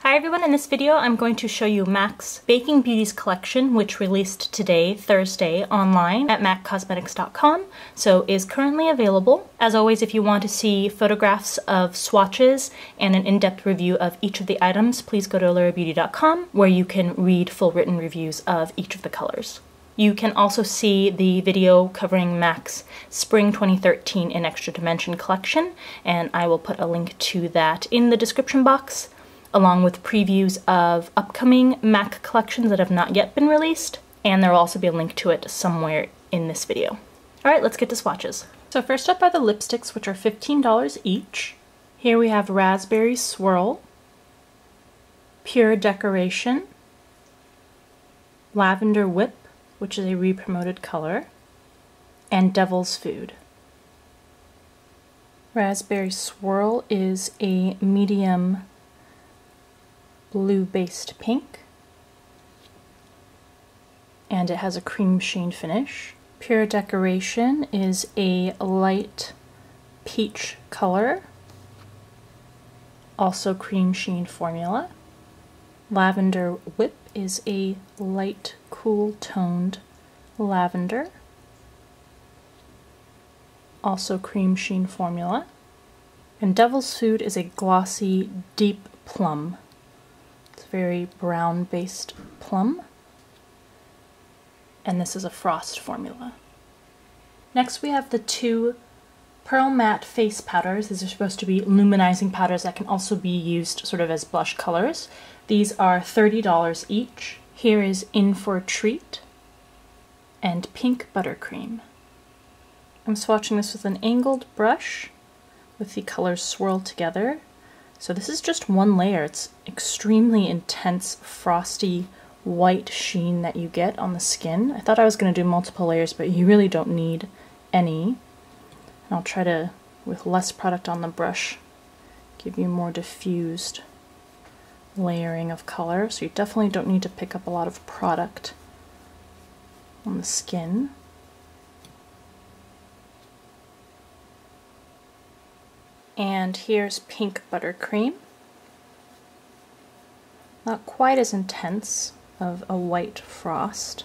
Hi everyone, in this video I'm going to show you MAC's Baking Beauties collection, which released today, Thursday, online at maccosmetics.com, so is currently available. As always, if you want to see photographs of swatches and an in-depth review of each of the items, please go to allurabeauty.com, where you can read full written reviews of each of the colors. You can also see the video covering MAC's Spring 2013 in Extra Dimension collection, and I will put a link to that in the description box, along with previews of upcoming MAC collections that have not yet been released, and there will also be a link to it somewhere in this video. Alright, let's get to swatches. So first up are the lipsticks, which are $15 each. Here we have Raspberry Swirl, Pure Decoration, Lavender Whip, which is a re-promoted color, and Devil's Food. Raspberry Swirl is a medium blue-based pink, and it has a cream sheen finish. Pure Decoration is a light peach color, also cream sheen formula. Lavender Whip is a light cool toned lavender, also cream sheen formula. And Devil's Food is a glossy deep plum. Very brown based plum, and this is a frost formula. Next we have the two Pearl Matte face powders. These are supposed to be luminizing powders that can also be used sort of as blush colors. These are $30 each. Here is In for a Treat and Pink Buttercream. I'm swatching this with an angled brush with the colors swirled together. So this is just one layer. It's extremely intense, frosty, white sheen that you get on the skin. I thought I was going to do multiple layers, but you really don't need any. And I'll try to, with less product on the brush, give you more diffused layering of color. So you definitely don't need to pick up a lot of product on the skin. And here's Pink Buttercream. Not quite as intense of a white frost.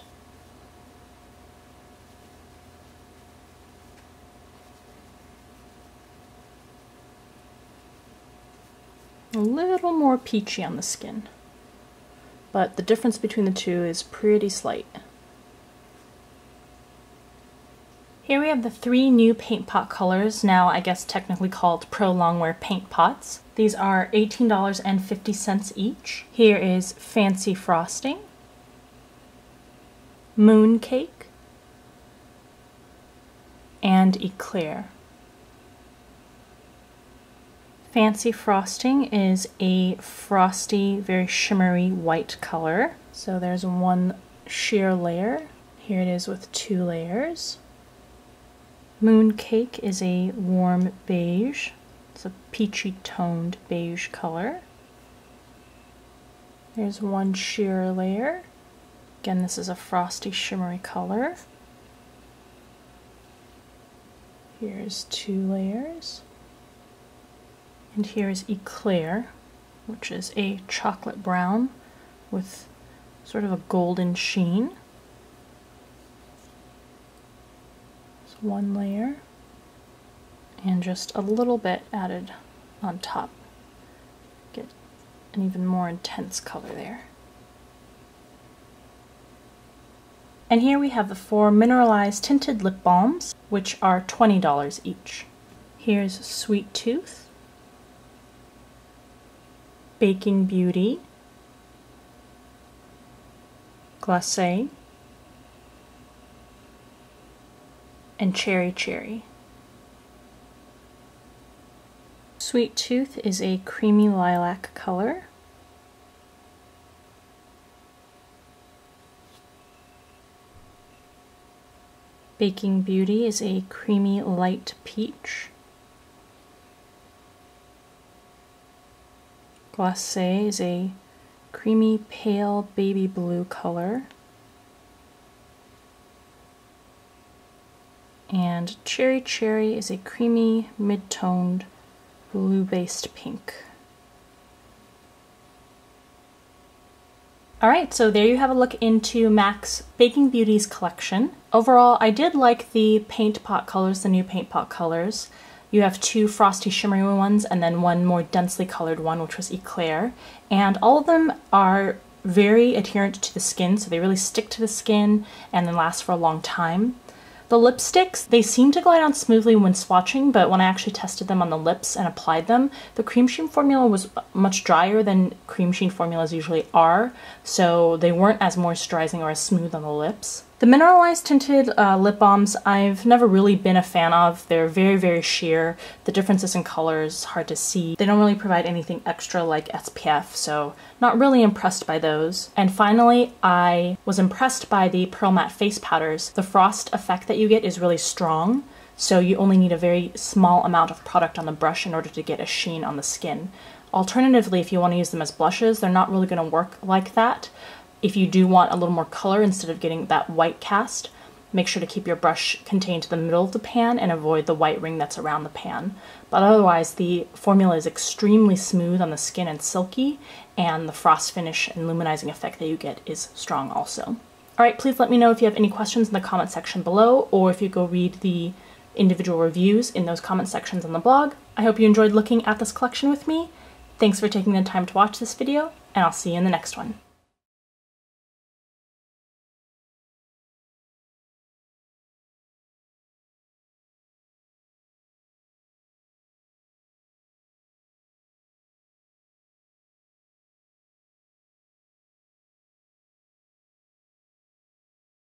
A little more peachy on the skin, but the difference between the two is pretty slight. Here we have the three new paint pot colors, now I guess technically called Pro Longwear paint pots. These are $18.50 each. Here is Fancy Frosting, Moon Cake, and Eclair. Fancy Frosting is a frosty, very shimmery white color. So there's one sheer layer. Here it is with two layers. Moon Cake is a warm beige. It's a peachy toned beige color. There's one sheer layer. Again, this is a frosty shimmery color. Here's two layers. And here's Eclair, which is a chocolate brown with sort of a golden sheen. One layer and just a little bit added on top. Get an even more intense color there. And here we have the four Mineralized Tinted Lip Balms, which are $20 each. Here's Sweet Tooth, Baking Beauty, Glacé, and Cherry Cherry. Sweet Tooth is a creamy lilac color. Baking Beauty is a creamy light peach. Glacé is a creamy pale baby blue color. And Cherry Cherry is a creamy mid-toned blue-based pink. Alright, so there you have a look into MAC's Baking Beauties collection. Overall, I did like the paint pot colors, the new paint pot colors. You have two frosty shimmery ones and then one more densely colored one, which was Eclair. And all of them are very adherent to the skin, so they really stick to the skin and then last for a long time. The lipsticks, they seem to glide on smoothly when swatching, but when I actually tested them on the lips and applied them, the cream sheen formula was much drier than cream sheen formulas usually are, so they weren't as moisturizing or as smooth on the lips. The Mineralized tinted lip balms, I've never really been a fan of. They're very, very sheer. The differences in colors, hard to see. They don't really provide anything extra like SPF, so not really impressed by those. And finally, I was impressed by the Pearl Matte face powders. The frost effect that you get is really strong, so you only need a very small amount of product on the brush in order to get a sheen on the skin. Alternatively, if you want to use them as blushes, they're not really going to work like that. If you do want a little more color instead of getting that white cast, make sure to keep your brush contained to the middle of the pan and avoid the white ring that's around the pan. But otherwise, the formula is extremely smooth on the skin and silky, and the frost finish and luminizing effect that you get is strong also. Alright, please let me know if you have any questions in the comment section below, or if you go read the individual reviews in those comment sections on the blog. I hope you enjoyed looking at this collection with me. Thanks for taking the time to watch this video, and I'll see you in the next one.